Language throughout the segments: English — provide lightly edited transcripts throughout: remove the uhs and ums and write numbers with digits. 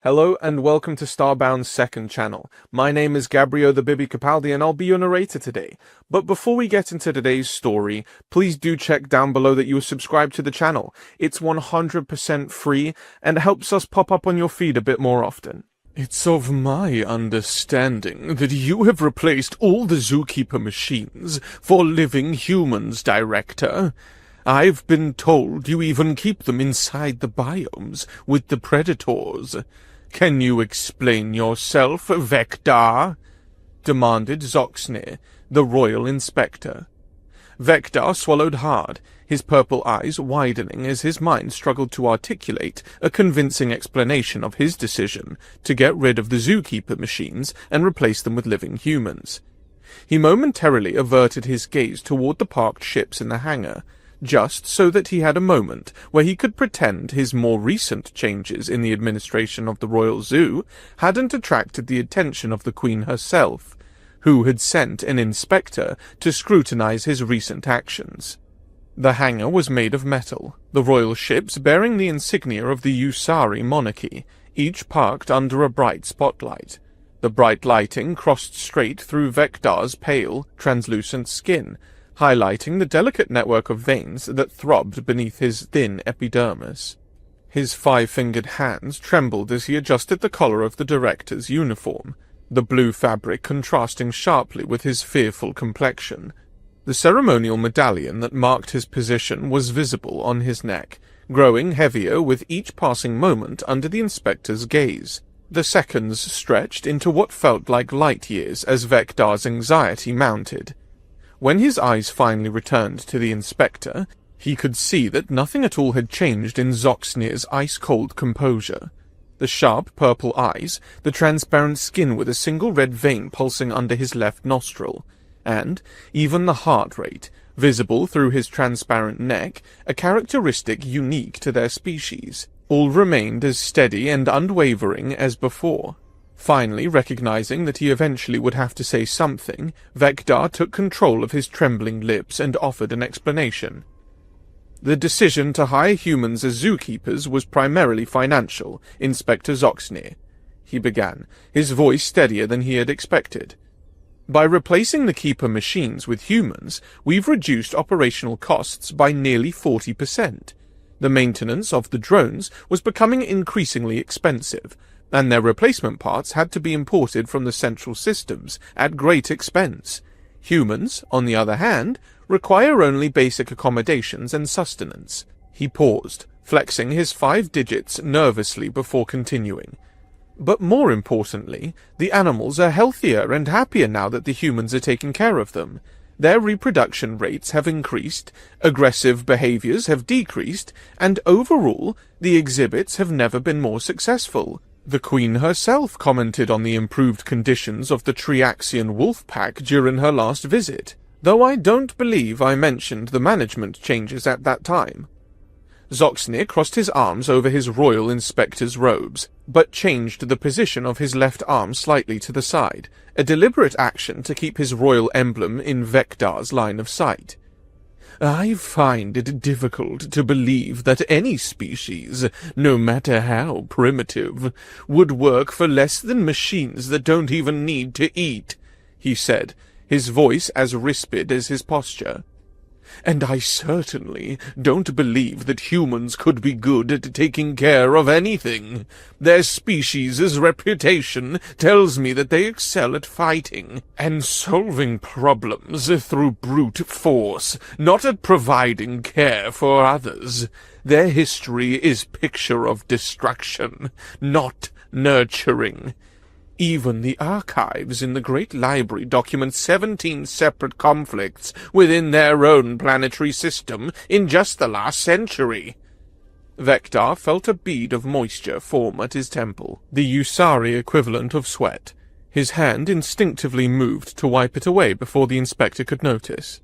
Hello and welcome to Starbound's second channel. My name is Gabriel the Bibi Capaldi and I'll be your narrator today. But before we get into today's story, please do check down below that you are subscribed to the channel. It's 100% free and helps us pop up on your feed a bit more often. It's of my understanding that you have replaced all the zookeeper machines for living humans, Director. I've been told you even keep them inside the biomes with the predators. Can you explain yourself, Vector? Demanded Zoxnir, the royal inspector. Vector swallowed hard, his purple eyes widening as his mind struggled to articulate a convincing explanation of his decision to get rid of the zookeeper machines and replace them with living humans. He momentarily averted his gaze toward the parked ships in the hangar, just so that he had a moment where he could pretend his more recent changes in the administration of the Royal Zoo hadn't attracted the attention of the Queen herself, who had sent an inspector to scrutinize his recent actions. The hangar was made of metal, the royal ships bearing the insignia of the Usari monarchy, each parked under a bright spotlight. The bright lighting crossed straight through Vector's pale, translucent skin, highlighting the delicate network of veins that throbbed beneath his thin epidermis. His five-fingered hands trembled as he adjusted the collar of the director's uniform, the blue fabric contrasting sharply with his fearful complexion. The ceremonial medallion that marked his position was visible on his neck, growing heavier with each passing moment under the inspector's gaze. The seconds stretched into what felt like light years as Vector's anxiety mounted. When his eyes finally returned to the inspector, he could see that nothing at all had changed in Zoxnir's ice-cold composure. The sharp purple eyes, the transparent skin with a single red vein pulsing under his left nostril, and even the heart rate, visible through his transparent neck, a characteristic unique to their species, all remained as steady and unwavering as before. Finally, recognizing that he eventually would have to say something, Vector took control of his trembling lips and offered an explanation. The decision to hire humans as zookeepers was primarily financial, Inspector Zoxnir, he began, his voice steadier than he had expected. By replacing the keeper machines with humans, we've reduced operational costs by nearly 40%. The maintenance of the drones was becoming increasingly expensive, and their replacement parts had to be imported from the central systems at great expense. Humans, on the other hand, require only basic accommodations and sustenance. He paused, flexing his 5 digits nervously before continuing. But more importantly, the animals are healthier and happier now that the humans are taking care of them. Their reproduction rates have increased, aggressive behaviors have decreased, and overall, the exhibits have never been more successful. The Queen herself commented on the improved conditions of the Triaxian wolf pack during her last visit, though I don't believe I mentioned the management changes at that time. Zoxnir crossed his arms over his royal inspector's robes, but changed the position of his left arm slightly to the side, a deliberate action to keep his royal emblem in Vector's line of sight. I find it difficult to believe that any species, no matter how primitive, would work for less than machines that don't even need to eat, he said, his voice as rispid as his posture. And I certainly don't believe that humans could be good at taking care of anything. Their species' reputation tells me that they excel at fighting and solving problems through brute force, not at providing care for others. Their history is picture of destruction, not nurturing. Even the archives in the Great Library document 17 separate conflicts within their own planetary system in just the last century. Vector felt a bead of moisture form at his temple, the Usari equivalent of sweat. His hand instinctively moved to wipe it away before the inspector could notice.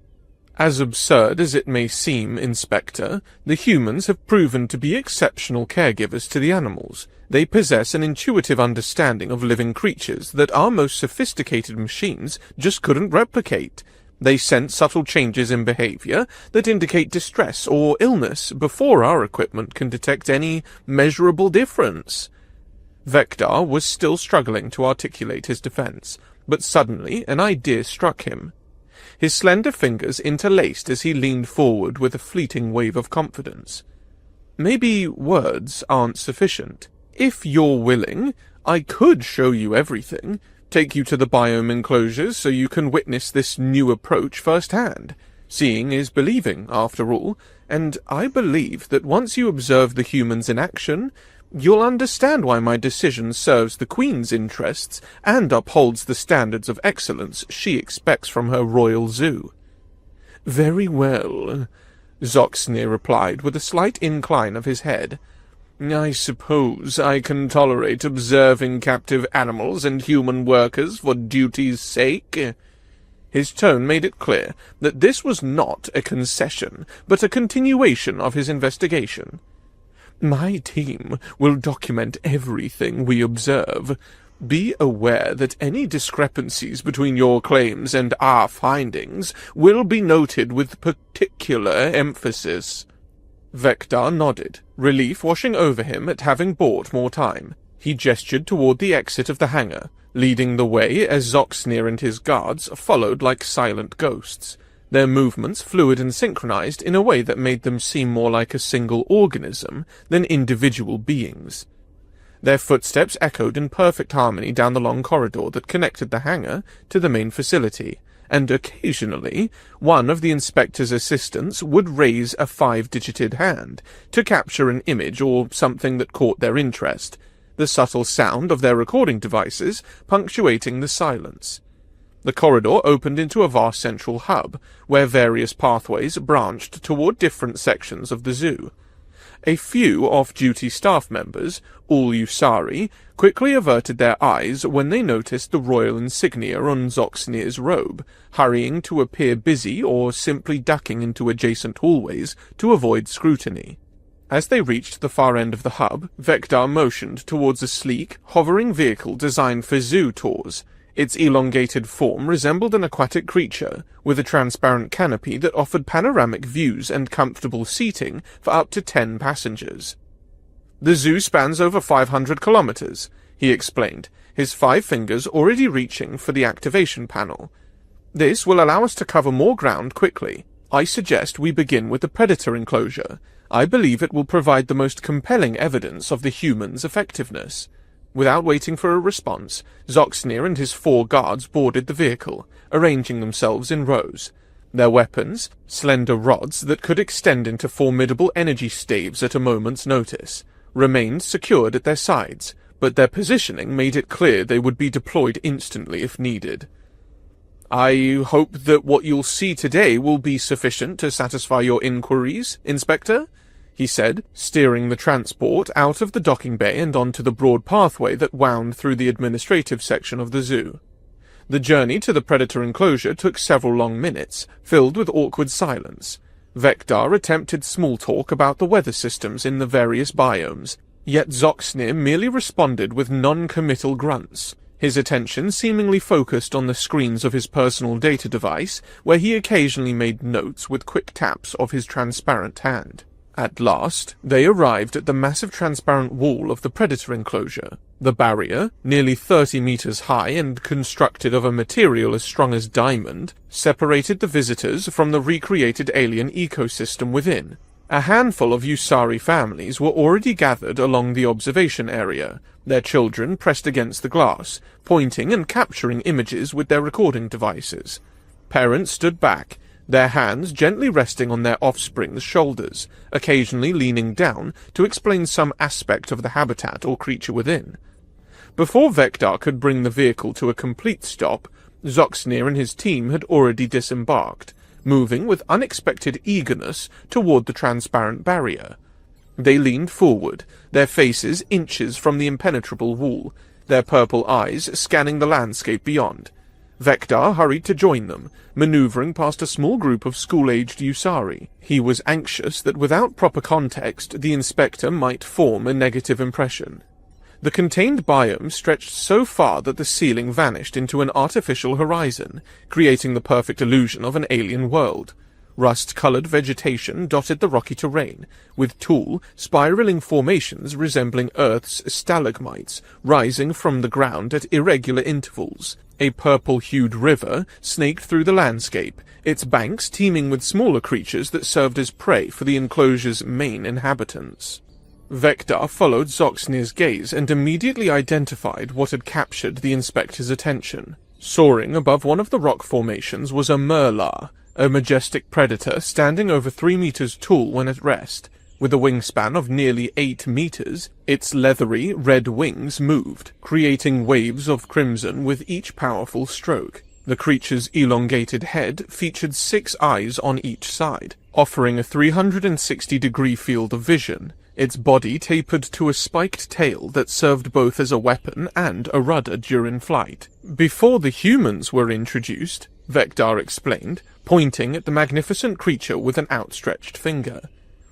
As absurd as it may seem, Inspector, the humans have proven to be exceptional caregivers to the animals. They possess an intuitive understanding of living creatures that our most sophisticated machines just couldn't replicate. They sense subtle changes in behavior that indicate distress or illness before our equipment can detect any measurable difference. Vector was still struggling to articulate his defense, but suddenly an idea struck him. His slender fingers interlaced as he leaned forward with a fleeting wave of confidence. Maybe words aren't sufficient. If you're willing, I could show you everything, take you to the biome enclosures so you can witness this new approach firsthand. Seeing is believing, after all, and I believe that once you observe the humans in action, you'll understand why my decision serves the Queen's interests and upholds the standards of excellence she expects from her royal zoo. Very well, Zoxnir replied with a slight incline of his head. I suppose I can tolerate observing captive animals and human workers for duty's sake. His tone made it clear that this was not a concession, but a continuation of his investigation. My team will document everything we observe. Be aware that any discrepancies between your claims and our findings will be noted with particular emphasis. Vector nodded, relief washing over him at having bought more time. He gestured toward the exit of the hangar, leading the way as Zoxnir and his guards followed like silent ghosts, their movements fluid and synchronized in a way that made them seem more like a single organism than individual beings. Their footsteps echoed in perfect harmony down the long corridor that connected the hangar to the main facility, and occasionally one of the inspector's assistants would raise a 5-digited hand to capture an image or something that caught their interest, the subtle sound of their recording devices punctuating the silence. The corridor opened into a vast central hub, where various pathways branched toward different sections of the zoo. A few off-duty staff members, all Usari, quickly averted their eyes when they noticed the royal insignia on Zoxnir's robe, hurrying to appear busy or simply ducking into adjacent hallways to avoid scrutiny. As they reached the far end of the hub, Vector motioned towards a sleek, hovering vehicle designed for zoo tours. Its elongated form resembled an aquatic creature, with a transparent canopy that offered panoramic views and comfortable seating for up to 10 passengers. The zoo spans over 500 kilometers, he explained, his 5 fingers already reaching for the activation panel. This will allow us to cover more ground quickly. I suggest we begin with the predator enclosure. I believe it will provide the most compelling evidence of the human's effectiveness. Without waiting for a response, Zoxnir and his 4 guards boarded the vehicle, arranging themselves in rows. Their weapons, slender rods that could extend into formidable energy staves at a moment's notice, remained secured at their sides, but their positioning made it clear they would be deployed instantly if needed. I hope that what you'll see today will be sufficient to satisfy your inquiries, Inspector, he said, steering the transport out of the docking bay and onto the broad pathway that wound through the administrative section of the zoo. The journey to the predator enclosure took several long minutes, filled with awkward silence. Vector attempted small talk about the weather systems in the various biomes, yet Zoxnir merely responded with non-committal grunts, his attention seemingly focused on the screens of his personal data device, where he occasionally made notes with quick taps of his transparent hand. At last, they arrived at the massive transparent wall of the predator enclosure. The barrier, nearly 30 meters high and constructed of a material as strong as diamond, separated the visitors from the recreated alien ecosystem within. A handful of Usari families were already gathered along the observation area, their children pressed against the glass, pointing and capturing images with their recording devices. Parents stood back, their hands gently resting on their offspring's shoulders, occasionally leaning down to explain some aspect of the habitat or creature within. Before Vector could bring the vehicle to a complete stop, Zoxnir and his team had already disembarked, moving with unexpected eagerness toward the transparent barrier. They leaned forward, their faces inches from the impenetrable wall, their purple eyes scanning the landscape beyond. Vector hurried to join them, maneuvering past a small group of school-aged Usari. He was anxious that without proper context the inspector might form a negative impression. The contained biome stretched so far that the ceiling vanished into an artificial horizon, creating the perfect illusion of an alien world. Rust-colored vegetation dotted the rocky terrain, with tall, spiraling formations resembling Earth's stalagmites rising from the ground at irregular intervals. A purple-hued river snaked through the landscape, its banks teeming with smaller creatures that served as prey for the enclosure's main inhabitants. Vector followed Zoxnir's gaze and immediately identified what had captured the inspector's attention. Soaring above one of the rock formations was a merlar, a majestic predator standing over 3 meters tall when at rest. With a wingspan of nearly 8 meters, its leathery red wings moved, creating waves of crimson with each powerful stroke. The creature's elongated head featured 6 eyes on each side, offering a 360-degree field of vision. Its body tapered to a spiked tail that served both as a weapon and a rudder during flight. Before the humans were introduced, Vector explained, pointing at the magnificent creature with an outstretched finger.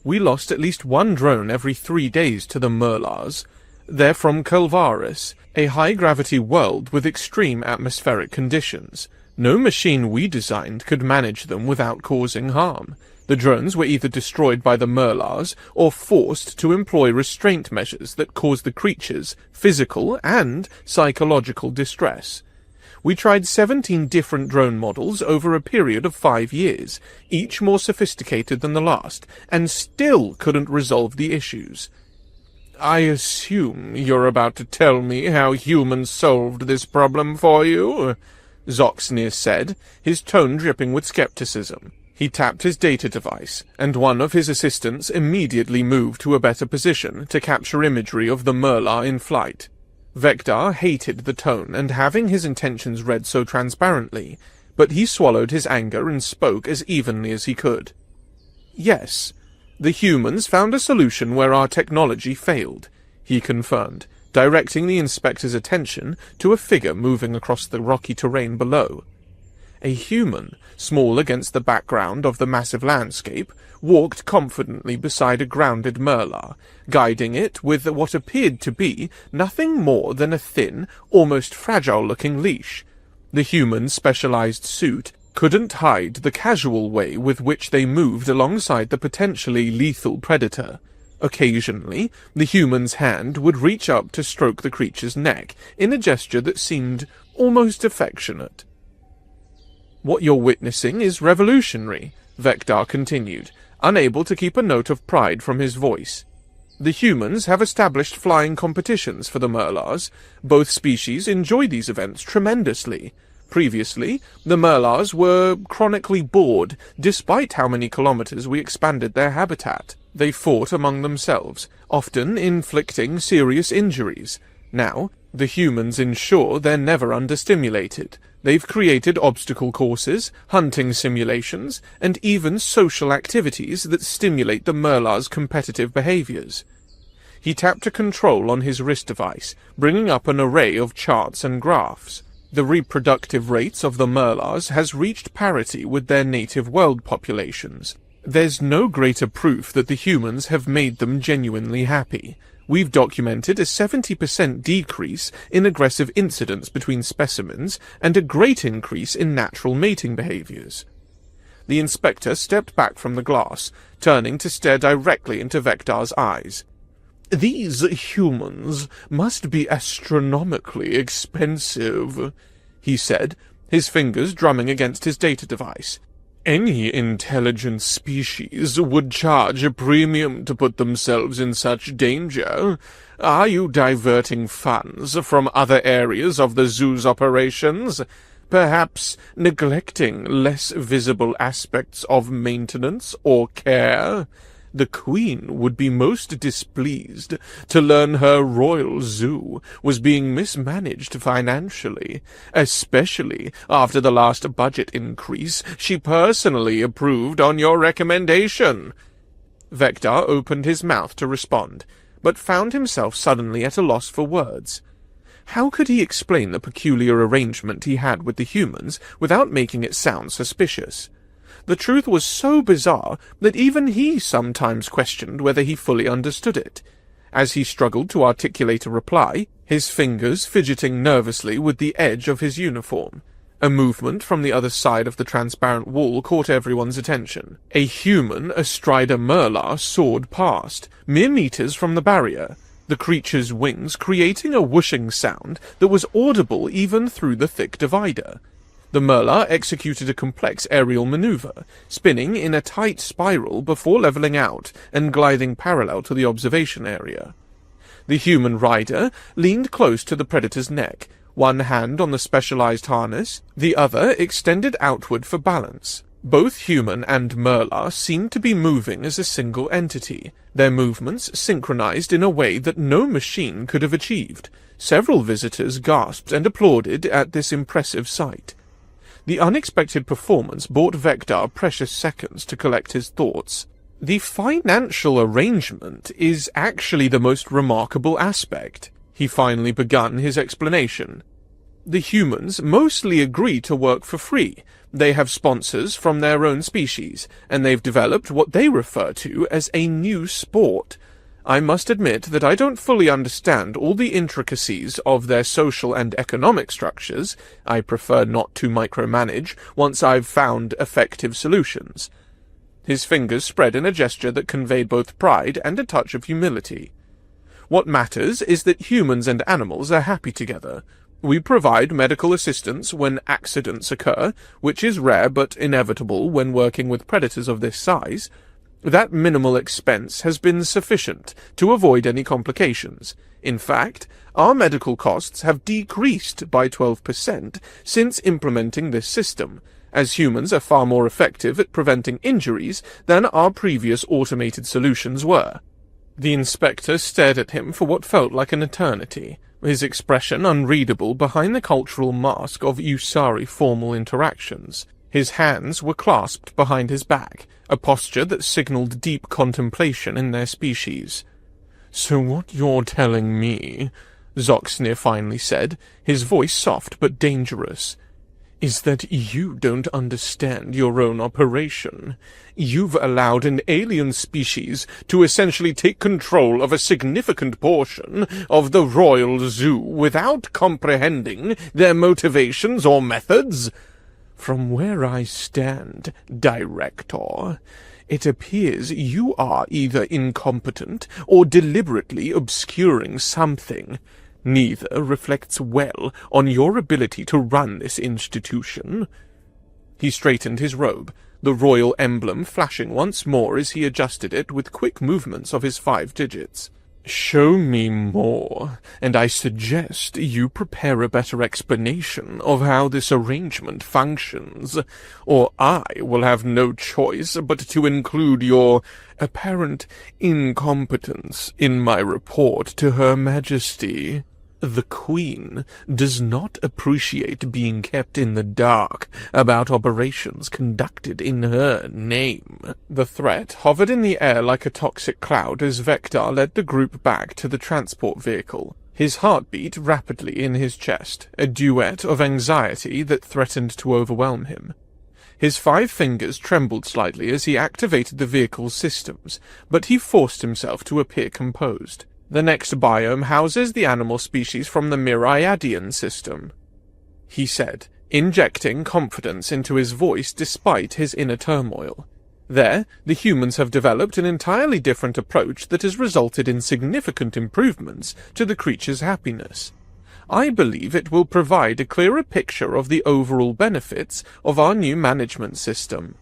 We lost at least 1 drone every 3 days to the Merlars. They're from Culvaris, a high-gravity world with extreme atmospheric conditions. No machine we designed could manage them without causing harm. The drones were either destroyed by the Merlars or forced to employ restraint measures that caused the creatures physical and psychological distress. We tried 17 different drone models over a period of 5 years, each more sophisticated than the last, and still couldn't resolve the issues. I assume you're about to tell me how humans solved this problem for you? Zoxnir said, his tone dripping with skepticism. He tapped his data device, and one of his assistants immediately moved to a better position to capture imagery of the Merlar in flight. Vector hated the tone and having his intentions read so transparently, but he swallowed his anger and spoke as evenly as he could. Yes, the humans found a solution where our technology failed, he confirmed, directing the inspector's attention to a figure moving across the rocky terrain below. A human, small against the background of the massive landscape, walked confidently beside a grounded Merlar, guiding it with what appeared to be nothing more than a thin, almost fragile-looking leash. The human's specialized suit couldn't hide the casual way with which they moved alongside the potentially lethal predator. Occasionally, the human's hand would reach up to stroke the creature's neck in a gesture that seemed almost affectionate. What you're witnessing is revolutionary, Vector continued, unable to keep a note of pride from his voice. The humans have established flying competitions for the Merlars. Both species enjoy these events tremendously. Previously, the Merlars were chronically bored, despite how many kilometers we expanded their habitat. They fought among themselves, often inflicting serious injuries. Now, the humans ensure they're never understimulated. They've created obstacle courses, hunting simulations, and even social activities that stimulate the Merlar's competitive behaviors. He tapped a control on his wrist device, bringing up an array of charts and graphs. The reproductive rates of the Merlars has reached parity with their native world populations. There's no greater proof that the humans have made them genuinely happy. We've documented a 70% decrease in aggressive incidents between specimens and a great increase in natural mating behaviors. The inspector stepped back from the glass, turning to stare directly into Vector's eyes. These humans must be astronomically expensive, he said, his fingers drumming against his data device. Any intelligent species would charge a premium to put themselves in such danger. Are you diverting funds from other areas of the zoo's operations? Perhaps neglecting less visible aspects of maintenance or care? The Queen would be most displeased to learn her royal zoo was being mismanaged financially, especially after the last budget increase she personally approved on your recommendation. Vector opened his mouth to respond, but found himself suddenly at a loss for words. How could he explain the peculiar arrangement he had with the humans without making it sound suspicious? The truth was so bizarre that even he sometimes questioned whether he fully understood it. As he struggled to articulate a reply, his fingers fidgeting nervously with the edge of his uniform, A movement from the other side of the transparent wall caught everyone's attention. A human astride a Merlar soared past, mere meters from the barrier, the creature's wings creating a whooshing sound that was audible even through the thick divider. The Merlar executed a complex aerial maneuver, spinning in a tight spiral before leveling out and gliding parallel to the observation area. The human rider leaned close to the predator's neck, one hand on the specialized harness, the other extended outward for balance. Both human and Merlar seemed to be moving as a single entity, their movements synchronized in a way that no machine could have achieved. Several visitors gasped and applauded at this impressive sight. The unexpected performance bought Vector precious seconds to collect his thoughts. The financial arrangement is actually the most remarkable aspect. He finally begun his explanation. The humans mostly agree to work for free. They have sponsors from their own species, and they've developed what they refer to as a new sport. I must admit that I don't fully understand all the intricacies of their social and economic structures. I prefer not to micromanage once I've found effective solutions. His fingers spread in a gesture that conveyed both pride and a touch of humility. What matters is that humans and animals are happy together. We provide medical assistance when accidents occur, which is rare but inevitable when working with predators of this size. That minimal expense has been sufficient to avoid any complications. In fact, our medical costs have decreased by 12% since implementing this system, as humans are far more effective at preventing injuries than our previous automated solutions were. The inspector stared at him for what felt like an eternity, his expression unreadable behind the cultural mask of Usari formal interactions. His hands were clasped behind his back, a posture that signaled deep contemplation in their species. "So what you're telling me," Zoxnir finally said, his voice soft but dangerous, "is that you don't understand your own operation. You've allowed an alien species to essentially take control of a significant portion of the royal zoo without comprehending their motivations or methods. From where I stand, Director, it appears you are either incompetent or deliberately obscuring something. Neither reflects well on your ability to run this institution." He straightened his robe, the royal emblem flashing once more as he adjusted it with quick movements of his 5 digits. "Show me more, and I suggest you prepare a better explanation of how this arrangement functions, or I will have no choice but to include your apparent incompetence in my report to Her Majesty. The Queen does not appreciate being kept in the dark about operations conducted in her name." The threat hovered in the air like a toxic cloud as Vector led the group back to the transport vehicle, his heart beat rapidly in his chest, a duet of anxiety that threatened to overwhelm him. His 5 fingers trembled slightly as he activated the vehicle's systems, but he forced himself to appear composed. "The next biome houses the animal species from the Myriadian system," he said, injecting confidence into his voice despite his inner turmoil. "There, the humans have developed an entirely different approach that has resulted in significant improvements to the creature's happiness. I believe it will provide a clearer picture of the overall benefits of our new management system."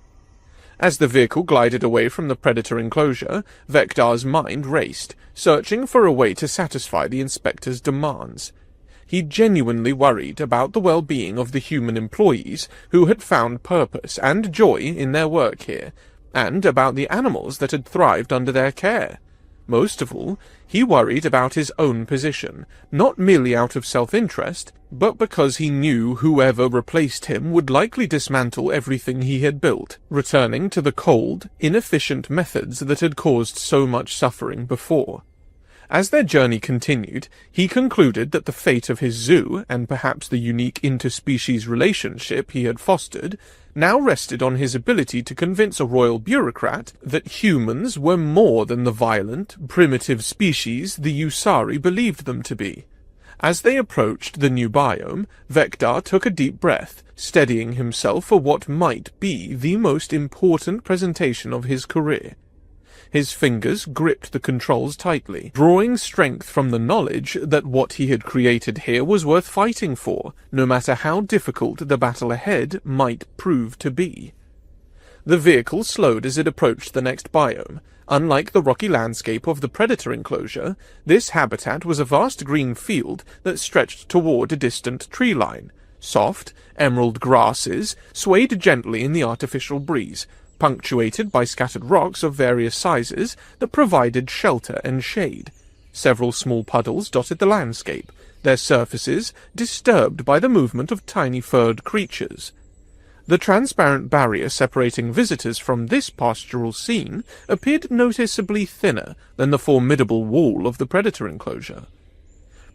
As the vehicle glided away from the predator enclosure, Vector's mind raced, searching for a way to satisfy the inspector's demands. He genuinely worried about the well-being of the human employees who had found purpose and joy in their work here, and about the animals that had thrived under their care. Most of all, he worried about his own position, not merely out of self-interest, but because he knew whoever replaced him would likely dismantle everything he had built, returning to the cold, inefficient methods that had caused so much suffering before. As their journey continued, he concluded that the fate of his zoo, and perhaps the unique interspecies relationship he had fostered, now rested on his ability to convince a royal bureaucrat that humans were more than the violent, primitive species the Usari believed them to be. As they approached the new biome, Vector took a deep breath, steadying himself for what might be the most important presentation of his career. His fingers gripped the controls tightly, drawing strength from the knowledge that what he had created here was worth fighting for, no matter how difficult the battle ahead might prove to be. The vehicle slowed as it approached the next biome. Unlike the rocky landscape of the predator enclosure, this habitat was a vast green field that stretched toward a distant tree line. Soft, emerald grasses swayed gently in the artificial breeze, punctuated by scattered rocks of various sizes that provided shelter and shade. Several small puddles dotted the landscape, their surfaces disturbed by the movement of tiny furred creatures. The transparent barrier separating visitors from this pastoral scene appeared noticeably thinner than the formidable wall of the predator enclosure.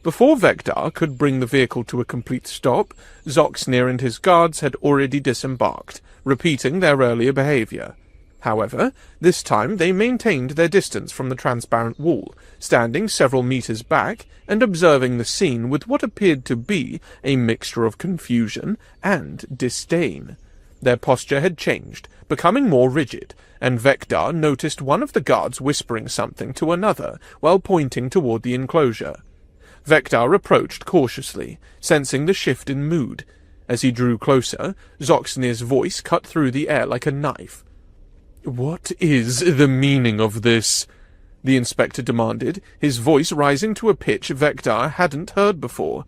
Before Vector could bring the vehicle to a complete stop, Zoxnir and his guards had already disembarked, repeating their earlier behavior. However, this time they maintained their distance from the transparent wall, standing several meters back and observing the scene with what appeared to be a mixture of confusion and disdain. Their posture had changed, becoming more rigid, and Vector noticed one of the guards whispering something to another while pointing toward the enclosure. Vector approached cautiously, sensing the shift in mood. As he drew closer, Zoxnir's voice cut through the air like a knife. "What is the meaning of this?" the inspector demanded, his voice rising to a pitch Vector hadn't heard before.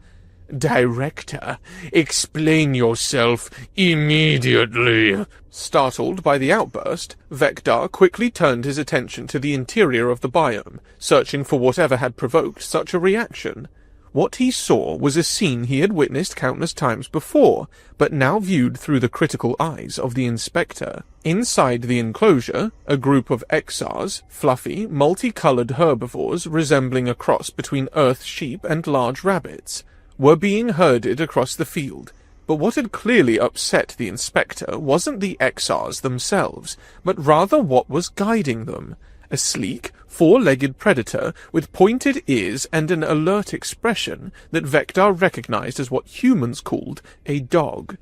"Director, explain yourself immediately." Startled by the outburst, Vector quickly turned his attention to the interior of the biome, searching for whatever had provoked such a reaction. What he saw was a scene he had witnessed countless times before, but now viewed through the critical eyes of the inspector. Inside the enclosure, a group of exars, fluffy, multicolored herbivores resembling a cross between earth sheep and large rabbits, were being herded across the field. But what had clearly upset the inspector wasn't the exars themselves, but rather what was guiding them. A sleek, four-legged predator with pointed ears and an alert expression that Vector recognized as what humans called a dog.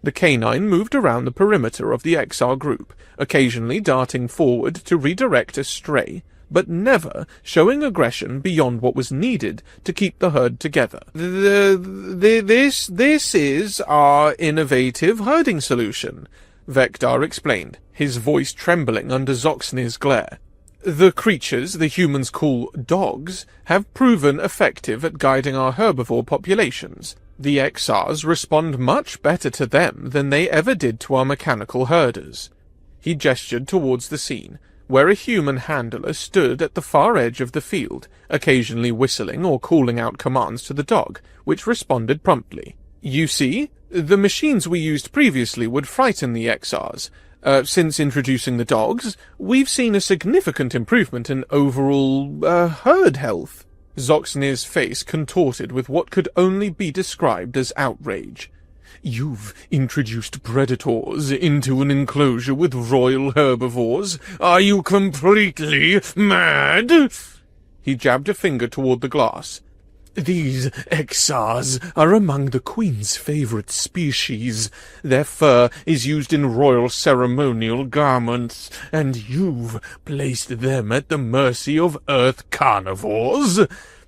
The canine moved around the perimeter of the exar group, occasionally darting forward to redirect a stray, but never showing aggression beyond what was needed to keep the herd together. This is our innovative herding solution, Vector explained, his voice trembling under Zoxnir's glare. The creatures the humans call dogs have proven effective at guiding our herbivore populations. The exars respond much better to them than they ever did to our mechanical herders. He gestured towards the scene, where a human handler stood at the far edge of the field, occasionally whistling or calling out commands to the dog, which responded promptly. "You see, the machines we used previously would frighten the exars. Since introducing the dogs, we've seen a significant improvement in overall, herd health." Zoxnir's face contorted with what could only be described as outrage. "You've introduced predators into an enclosure with royal herbivores? Are you completely mad?" He jabbed a finger toward the glass. "These exars are among the Queen's favorite species. Their fur is used in royal ceremonial garments, and you've placed them at the mercy of Earth carnivores.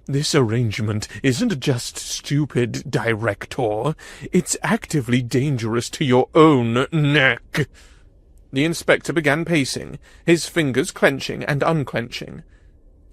This arrangement isn't just stupid, Director. It's actively dangerous to your own neck." The inspector began pacing, his fingers clenching and unclenching.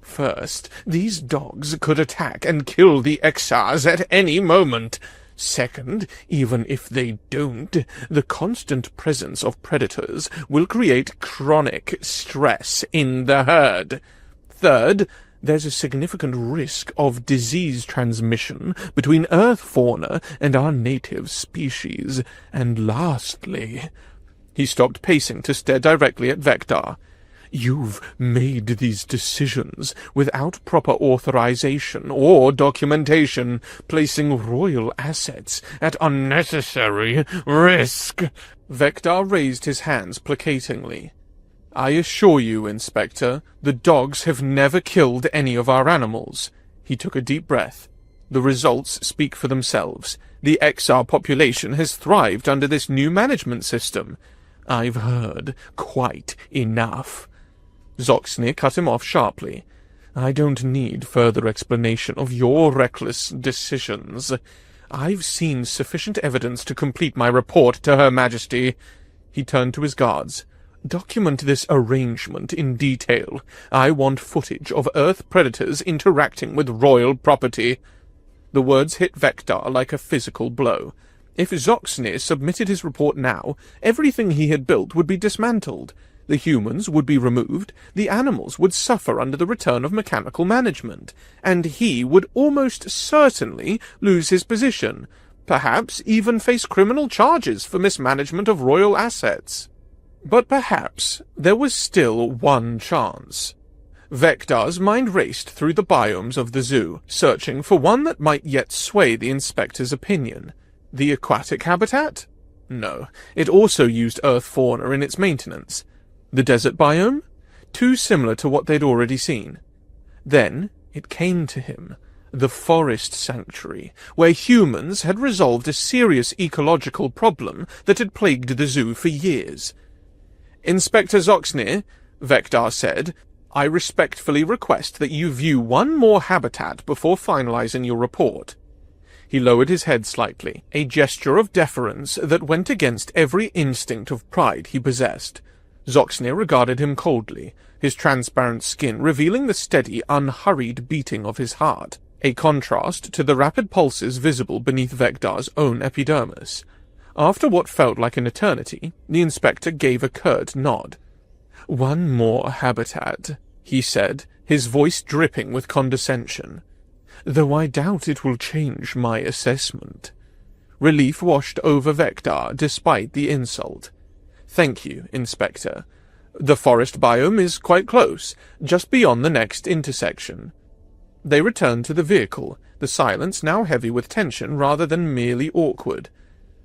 "First, these dogs could attack and kill the exars at any moment. Second, even if they don't, the constant presence of predators will create chronic stress in the herd. Third, there's a significant risk of disease transmission between Earth fauna and our native species. And lastly—" He stopped pacing to stare directly at Vector. "You've made these decisions without proper authorization or documentation, placing royal assets at unnecessary risk." Vector raised his hands placatingly. "I assure you, Inspector, the dogs have never killed any of our animals." He took a deep breath. The results speak for themselves. The XR population has thrived under this new management system. I've heard quite enough. Zoxnir cut him off sharply. I don't need further explanation of your reckless decisions. I've seen sufficient evidence to complete my report to Her Majesty. He turned to his guards. Document this arrangement in detail. I want footage of Earth predators interacting with royal property. The words hit Vector like a physical blow. If Zoxnir submitted his report now, everything he had built would be dismantled. The humans would be removed, the animals would suffer under the return of mechanical management, and he would almost certainly lose his position, perhaps even face criminal charges for mismanagement of royal assets. But perhaps there was still one chance. Vector's mind raced through the biomes of the zoo, searching for one that might yet sway the inspector's opinion. The aquatic habitat? No, it also used Earth fauna in its maintenance. The desert biome? Too similar to what they'd already seen. Then it came to him. The forest sanctuary, where humans had resolved a serious ecological problem that had plagued the zoo for years. Inspector Zoxnir, Vector said, I respectfully request that you view one more habitat before finalizing your report. He lowered his head slightly, a gesture of deference that went against every instinct of pride he possessed. Zoxnir regarded him coldly, his transparent skin revealing the steady, unhurried beating of his heart, a contrast to the rapid pulses visible beneath Vector's own epidermis. After what felt like an eternity, the inspector gave a curt nod. One more habitat, he said, his voice dripping with condescension. Though I doubt it will change my assessment. Relief washed over Vector despite the insult. Thank you, Inspector. The forest biome is quite close, just beyond the next intersection. They returned to the vehicle, the silence now heavy with tension rather than merely awkward.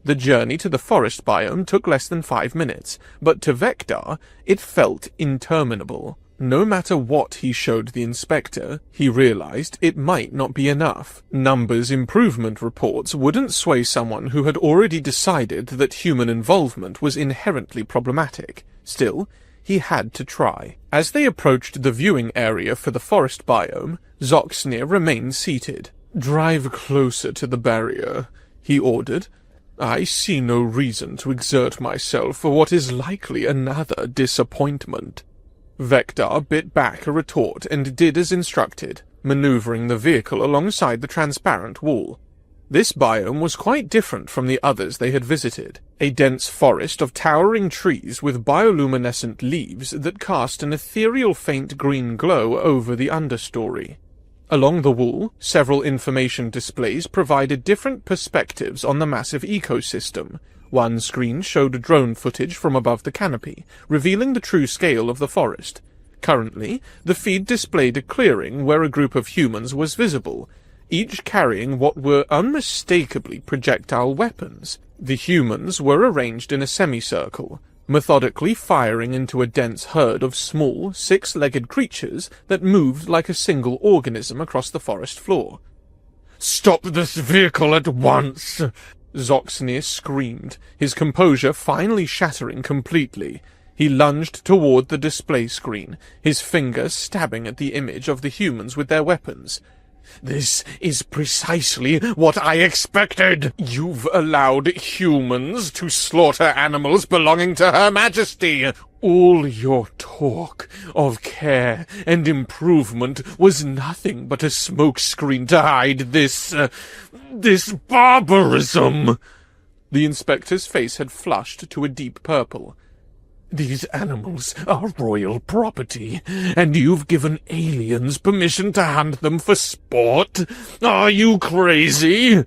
The journey to the forest biome took less than 5 minutes, but to Vector it felt interminable. No matter what he showed the inspector, he realized it might not be enough. Numbers improvement reports wouldn't sway someone who had already decided that human involvement was inherently problematic. Still, he had to try. As they approached the viewing area for the forest biome, Zoxnir remained seated. Drive closer to the barrier, he ordered. I see no reason to exert myself for what is likely another disappointment. Vector bit back a retort and did as instructed, maneuvering the vehicle alongside the transparent wall. This biome was quite different from the others they had visited, a dense forest of towering trees with bioluminescent leaves that cast an ethereal faint green glow over the understory. Along the wall, several information displays provided different perspectives on the massive ecosystem. One screen showed drone footage from above the canopy, revealing the true scale of the forest. Currently, the feed displayed a clearing where a group of humans was visible, each carrying what were unmistakably projectile weapons. The humans were arranged in a semicircle, methodically firing into a dense herd of small, six-legged creatures that moved like a single organism across the forest floor. "Stop this vehicle at once!" Zoxnir screamed, his composure finally shattering completely. He lunged toward the display screen, his finger stabbing at the image of the humans with their weapons. "This is precisely what I expected! You've allowed humans to slaughter animals belonging to Her Majesty! All your talk of care and improvement was nothing but a smokescreen to hide this barbarism!" The inspector's face had flushed to a deep purple. "These animals are royal property, and you've given aliens permission to hunt them for sport? Are you crazy?"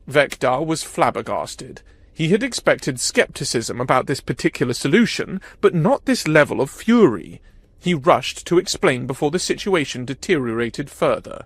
Vector was flabbergasted. He had expected skepticism about this particular solution, but not this level of fury. He rushed to explain before the situation deteriorated further.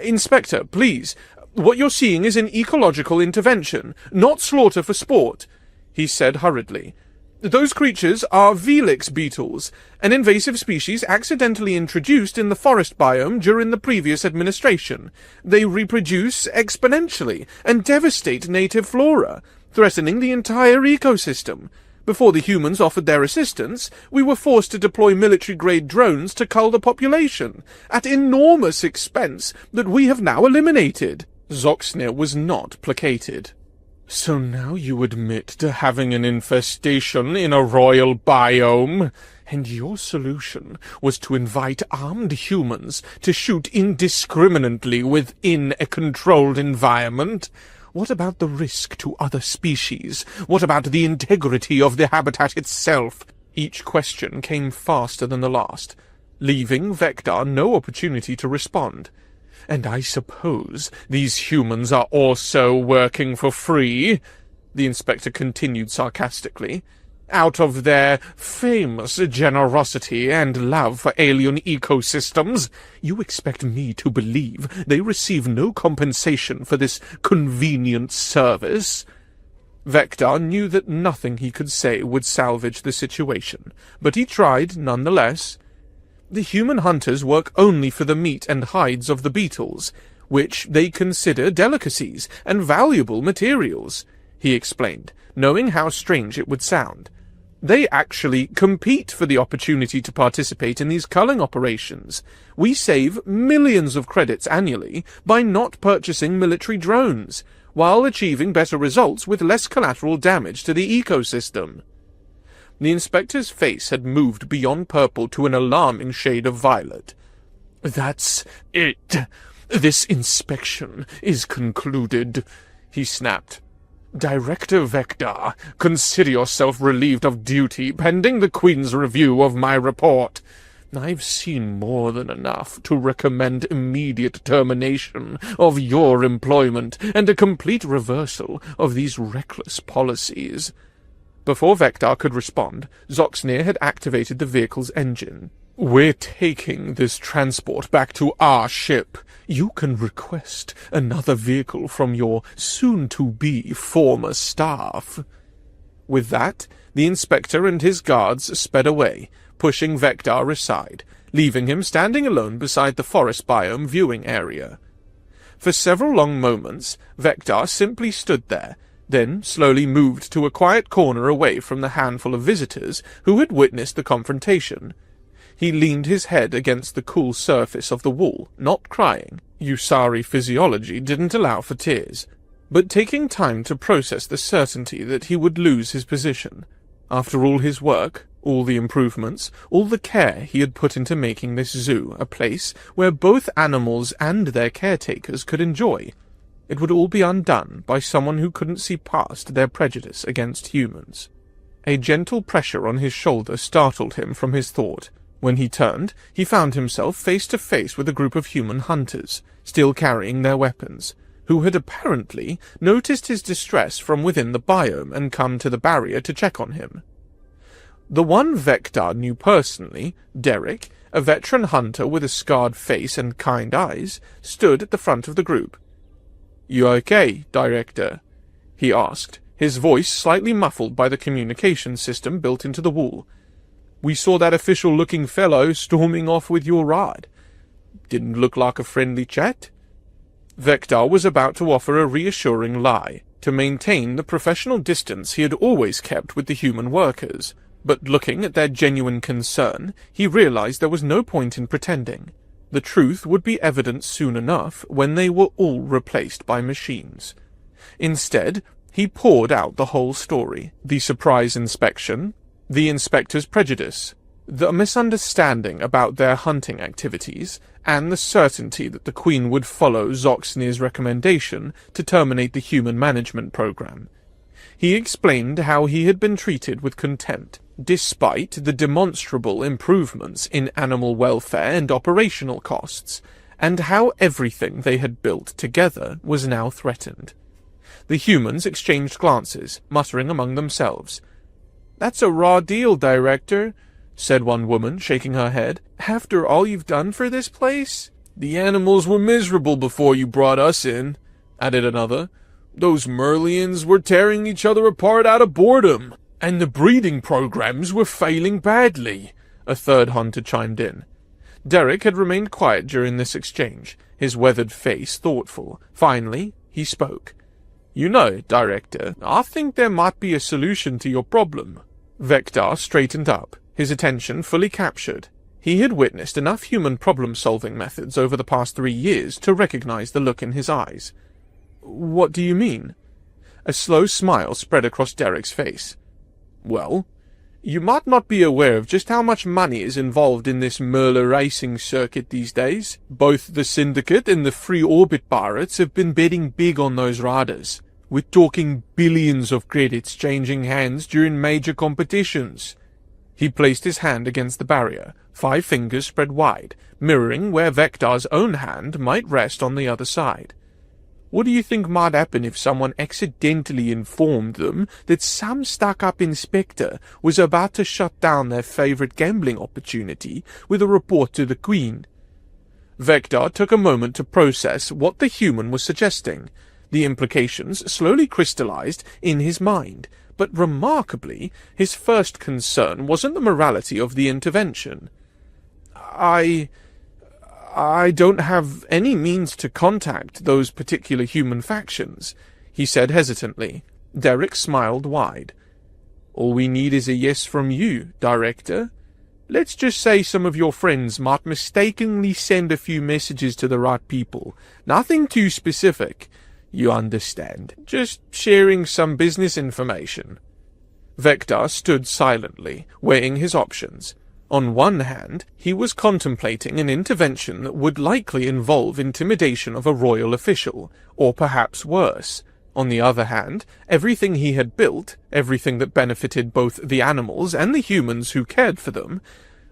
"Inspector, please, what you're seeing is an ecological intervention, not slaughter for sport," he said hurriedly. Those creatures are Velix beetles, an invasive species accidentally introduced in the forest biome during the previous administration. They reproduce exponentially and devastate native flora, threatening the entire ecosystem. Before the humans offered their assistance, we were forced to deploy military-grade drones to cull the population, at enormous expense that we have now eliminated. Zoxnir was not placated. So now you admit to having an infestation in a royal biome, and your solution was to invite armed humans to shoot indiscriminately within a controlled environment? What about the risk to other species? What about the integrity of the habitat itself? Each question came faster than the last, leaving Vector no opportunity to respond. And I suppose these humans are also working for free, the inspector continued sarcastically. Out of their famous generosity and love for alien ecosystems, you expect me to believe they receive no compensation for this convenient service? Vector knew that nothing he could say would salvage the situation, but he tried nonetheless. The human hunters work only for the meat and hides of the beetles, which they consider delicacies and valuable materials, he explained, knowing how strange it would sound. They actually compete for the opportunity to participate in these culling operations. We save millions of credits annually by not purchasing military drones, while achieving better results with less collateral damage to the ecosystem. The inspector's face had moved beyond purple to an alarming shade of violet. "That's it. This inspection is concluded," he snapped. "Director Vector, consider yourself relieved of duty pending the Queen's review of my report. I've seen more than enough to recommend immediate termination of your employment and a complete reversal of these reckless policies." Before Vector could respond, Zoxnir had activated the vehicle's engine. "We're taking this transport back to our ship. You can request another vehicle from your soon-to-be former staff." With that, the inspector and his guards sped away, pushing Vector aside, leaving him standing alone beside the forest biome viewing area. For several long moments, Vector simply stood there, then slowly moved to a quiet corner away from the handful of visitors who had witnessed the confrontation. He leaned his head against the cool surface of the wall, not crying. Usari physiology didn't allow for tears, but taking time to process the certainty that he would lose his position. After all his work, all the improvements, all the care he had put into making this zoo a place where both animals and their caretakers could enjoy, it would all be undone by someone who couldn't see past their prejudice against humans. A gentle pressure on his shoulder startled him from his thought. When he turned, he found himself face to face with a group of human hunters, still carrying their weapons, who had apparently noticed his distress from within the biome and come to the barrier to check on him. The one Vector knew personally, Derek, a veteran hunter with a scarred face and kind eyes, stood at the front of the group. "You okay, Director?" he asked, his voice slightly muffled by the communication system built into the wall. "We saw that official-looking fellow storming off with your ride. Didn't look like a friendly chat?" Vector was about to offer a reassuring lie, to maintain the professional distance he had always kept with the human workers, but looking at their genuine concern, he realized there was no point in pretending. The truth would be evident soon enough when they were all replaced by machines. Instead, he poured out the whole story: the surprise inspection, the inspector's prejudice, the misunderstanding about their hunting activities, and the certainty that the Queen would follow Zoxnir's recommendation to terminate the human management program. He explained how he had been treated with contempt, despite the demonstrable improvements in animal welfare and operational costs, and how everything they had built together was now threatened. The humans exchanged glances, muttering among themselves. "That's a raw deal, Director," said one woman, shaking her head. "After all you've done for this place?" "The animals were miserable before you brought us in," added another. "Those Merlians were tearing each other apart out of boredom." And the breeding programs were failing badly, a third hunter chimed in. Derek had remained quiet during this exchange, his weathered face thoughtful. Finally, he spoke. You know, Director, I think there might be a solution to your problem. Vector straightened up, his attention fully captured. He had witnessed enough human problem-solving methods over the past 3 years to recognize the look in his eyes. What do you mean? A slow smile spread across Derek's face. Well, you might not be aware of just how much money is involved in this Merla racing circuit these days. Both the Syndicate and the Free Orbit pirates have been betting big on those riders. We're talking billions of credits changing hands during major competitions. He placed his hand against the barrier, 5 fingers spread wide, mirroring where Vector's own hand might rest on the other side. What do you think might happen if someone accidentally informed them that some stuck-up inspector was about to shut down their favorite gambling opportunity with a report to the Queen? Vector took a moment to process what the human was suggesting. The implications slowly crystallized in his mind, but remarkably, his first concern wasn't the morality of the intervention. I don't have any means to contact those particular human factions, he said hesitantly. Derek smiled wide. All we need is a yes from you, Director. Let's just say some of your friends might mistakenly send a few messages to the right people. Nothing too specific. You understand. Just sharing some business information. Vector stood silently, weighing his options. On one hand, he was contemplating an intervention that would likely involve intimidation of a royal official, or perhaps worse. On the other hand, everything he had built, everything that benefited both the animals and the humans who cared for them,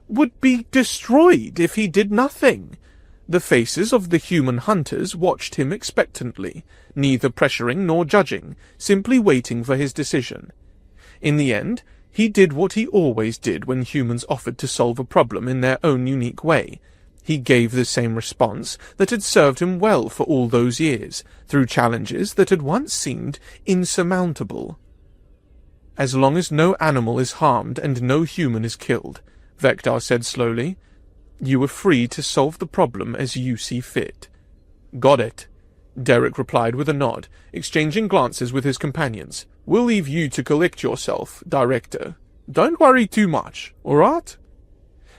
would be destroyed if he did nothing. The faces of the human hunters watched him expectantly, neither pressuring nor judging, simply waiting for his decision. In the end, he did what he always did when humans offered to solve a problem in their own unique way. He gave the same response that had served him well for all those years, through challenges that had once seemed insurmountable. As long as no animal is harmed and no human is killed, Vector said slowly, you are free to solve the problem as you see fit. Got it, Derek replied with a nod, exchanging glances with his companions. We'll leave you to collect yourself, Director. Don't worry too much, all right?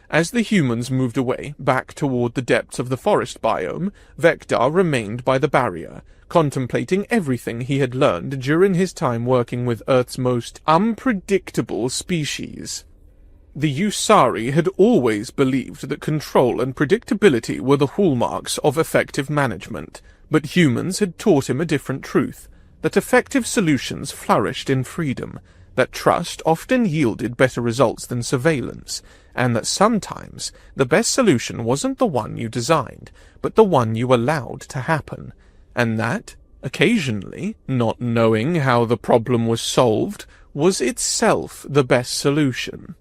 As the humans moved away, back toward the depths of the forest biome, Vector remained by the barrier, contemplating everything he had learned during his time working with Earth's most unpredictable species. The Usari had always believed that control and predictability were the hallmarks of effective management, but humans had taught him a different truth, that effective solutions flourished in freedom, that trust often yielded better results than surveillance, and that sometimes the best solution wasn't the one you designed, but the one you allowed to happen, and that, occasionally, not knowing how the problem was solved was itself the best solution.